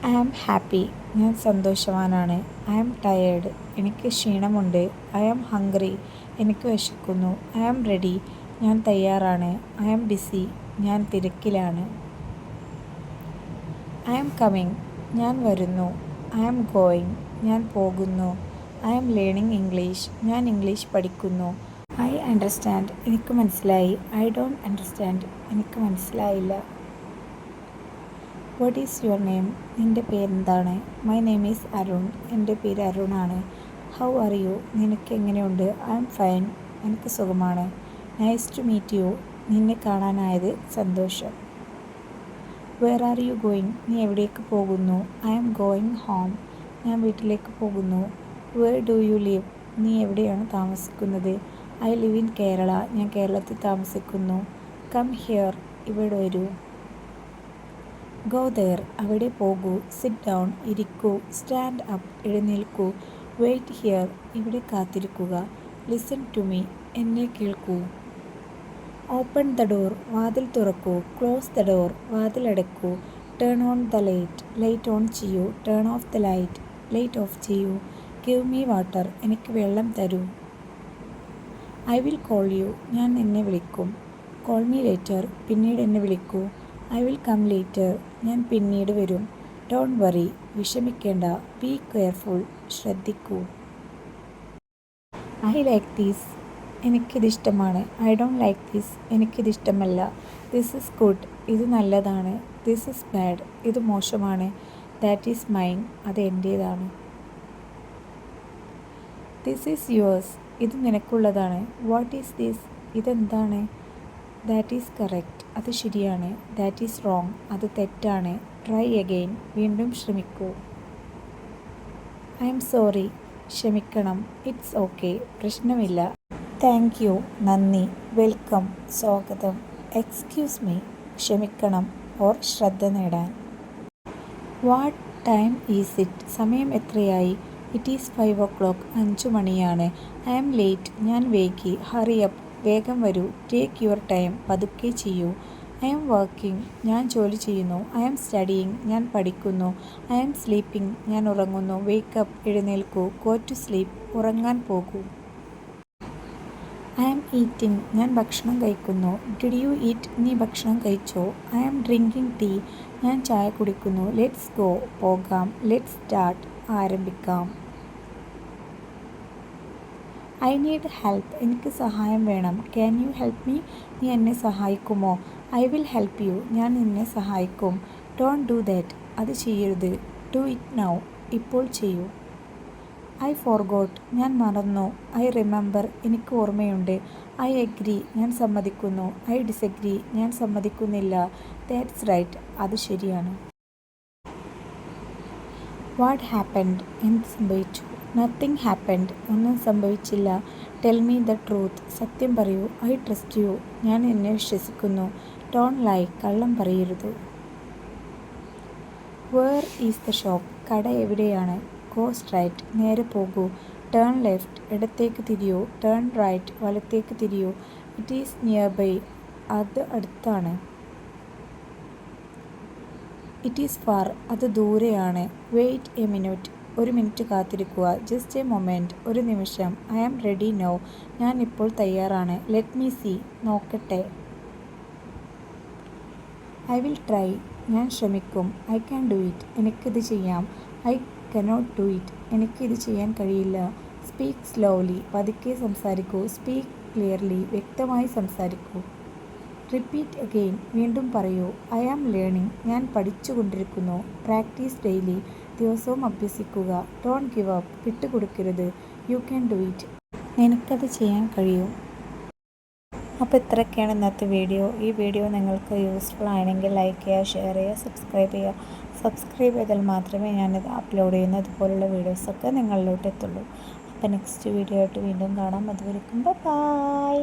I am happy. ഞാൻ സന്തോഷവാനാണ്. I am tired. എനിക്ക് ക്ഷീണമുണ്ട്. I am hungry. എനിക്ക് വിശക്കുന്നു. I am ready. ഞാൻ തയ്യാറാണ്. I am busy. ഞാൻ തിരക്കിലാണ്. I am coming. ഞാൻ വരുന്നു. I am going. ഞാൻ പോകുന്നു. I am learning English. ഞാൻ ഇംഗ്ലീഷ് പഠിക്കുന്നു. I understand. എനിക്ക് മനസ്സിലായി. I don't understand. എനിക്ക് മനസ്സിലായില്ല. What is your name? നിൻ്റെ പേരെന്താണ്? My name is Arun. എൻ്റെ പേര് അരുണാണ്. How are you? നിനക്ക് എങ്ങനെയുണ്ട്? I am fine. എനിക്ക് സുഖമാണ്. Nice to meet you. നിന്നെ കാണാനായത് സന്തോഷം. Where are you going? നീ എവിടേക്ക് പോകുന്നു? I am going home. ഞാൻ വീട്ടിലേക്ക് പോകുന്നു. Where do you live? നീ എവിടെയാണ് താമസിക്കുന്നത്? I live in Kerala. ഞാൻ കേരളത്തിൽ താമസിക്കുന്നു. Come here. ഇവിടെ വരൂ. Go there. അവിടെ പോകൂ. Sit down. ഇരിക്കൂ. Stand up. എഴുന്നേൽക്കൂ. Wait here. ഇവിടെ കാത്തിരിക്കുക. Listen to me. എന്നെ കേൾക്കൂ. Open the door. വാതിൽ തുറക്കൂ. Close the door. വാതിൽ അടയ്ക്കൂ. Turn on the light. Light on ചെയ്യൂ. Turn off the light. Light off ചെയ്യൂ. Give me water. എനിക്ക് വെള്ളം തരൂ. I will call you. ഞാൻ നിന്നെ വിളിക്കും. Call me later. പിന്നീട് എന്നെ വിളിക്കൂ. I will come later. ഞാൻ പിന്നീട് വരും. Don't worry. വിഷമിക്കേണ്ട. Be careful. ശ്രദ്ധിക്കൂ. I like these. എനിക്കിതിഷ്ടമാണ്. I don't like this. എനിക്കിതിഷ്ടമല്ല. This is good. ഇത് നല്ലതാണ്. This is bad. ഇത് മോശമാണ്. That is mine. അത് എൻ്റേതാണ്. This is yours. ഇത് നിനക്കുള്ളതാണ്. What is this? ഇതെന്താണ്? That is correct. അത് ശരിയാണ്. That is wrong. അത് തെറ്റാണ്. Try again. വീണ്ടും ശ്രമിക്കൂ. I am sorry. ക്ഷമിക്കണം. It's okay. പ്രശ്നമില്ല. Thank you. നന്ദി. വെൽക്കം. സ്വാഗതം. Excuse me. ക്ഷമിക്കണം. ഓർ ശ്രദ്ധ നേടാൻ. What time is it? സമയം എത്രയായി? It is 5 o'clock. 5 മണിയാണ്. I am late. ഞാൻ വൈകി. Hurry up. വേഗം വരൂ. Take your time. പതുക്കെ ചെയ്യൂ. I am working. ഞാൻ ജോലി ചെയ്യുന്നു. I am studying. ഞാൻ പഠിക്കുന്നു. I am sleeping. ഞാൻ ഉറങ്ങുന്നു. വേക്കപ്പ്. എഴുന്നേൽക്കൂ. Go to sleep. ഉറങ്ങാൻ പോകൂ. I am eating. ഞാൻ ഭക്ഷണം കഴിക്കുന്നു. Did you eat? നീ ഭക്ഷണം കഴിച്ചോ? I am drinking tea. ഞാൻ ചായ കുടിക്കുന്നു. Let's go. പോകാം. Let's start. ആരംഭിക്കാം. I need help. എനിക്ക് സഹായം വേണം. Can you help me? നീ എന്നെ സഹായിക്കുമോ? I will help you. ഞാൻ നിന്നെ സഹായിക്കും. Don't do that. അത് ചെയ്യരുത്. Do it now. ഇപ്പോൾ ചെയ്യൂ. I forgot. ഞാൻ മറന്നു. I remember. എനിക്ക് ഓർമ്മയുണ്ട്. I agree. ഞാൻ സമ്മതിക്കുന്നു. I disagree. ഞാൻ സമ്മതിക്കുന്നില്ല. That's right. അത് ശരിയാണ്. What happened? എന്ത് സംഭവിച്ചു? Nothing happened. ഒന്നും സംഭവിച്ചില്ല. Tell me the truth. സത്യം പറയൂ. I trust you. ഞാൻ നിന്നെ വിശ്വസിക്കുന്നു. Don't lie. കള്ളം പറയരുത്. Where is the shop? കട എവിടെയാണ്? Go straight. നേരെ പോകൂ. Turn left. ഇടത്തേക്ക് തിരിയൂ. Turn right. വലത്തേക്ക് തിരിയൂ. It is near by. അത് അടുത്താണ്. It is far. അത് ദൂരെയാണ്. Wait a minute. ഒരു മിനിറ്റ് കാത്തിരിക്കുക. Just a moment. ഒരു നിമിഷം. I am ready now. ഞാൻ ഇപ്പോൾ തയ്യാറാണ്. Let me see. നോക്കട്ടെ. I will try. ഞാൻ ശ്രമിക്കും. I can do it. എനിക്കിത് ചെയ്യാം. I cannot do it. എനിക്കിത് ചെയ്യാൻ കഴിയില്ല. Speak slowly. പതുക്കെ സംസാരിക്കൂ. Speak clearly. വ്യക്തമായി സംസാരിക്കൂ. Repeat again. വീണ്ടും പറയൂ. I am learning. ഞാൻ പഠിച്ചുകൊണ്ടിരിക്കുന്നു. Practise daily. ദിവസവും അഭ്യസിക്കുക. Don't give up. വിട്ടുകൊടുക്കരുത്. You can do it. നിനക്കത് ചെയ്യാൻ കഴിയും. അപ്പോൾ ഇത്രയൊക്കെയാണ് ഇന്നത്തെ വീഡിയോ. ഈ വീഡിയോ നിങ്ങൾക്ക് യൂസ്ഫുൾ ആണെങ്കിൽ ലൈക്ക് ചെയ്യുക, ഷെയർ ചെയ്യുക, സബ്സ്ക്രൈബ് ചെയ്യുക. സബ്സ്ക്രൈബ് ചെയ്താൽ മാത്രമേ ഞാനിത് അപ്ലോഡ് ചെയ്യുന്ന ഇതുപോലുള്ള വീഡിയോസൊക്കെ നിങ്ങളിലോട്ട് എത്തുള്ളൂ. അപ്പോൾ നെക്സ്റ്റ് വീഡിയോ ആയിട്ട് വീണ്ടും കാണാം. അതുവരെക്കും ബൈ.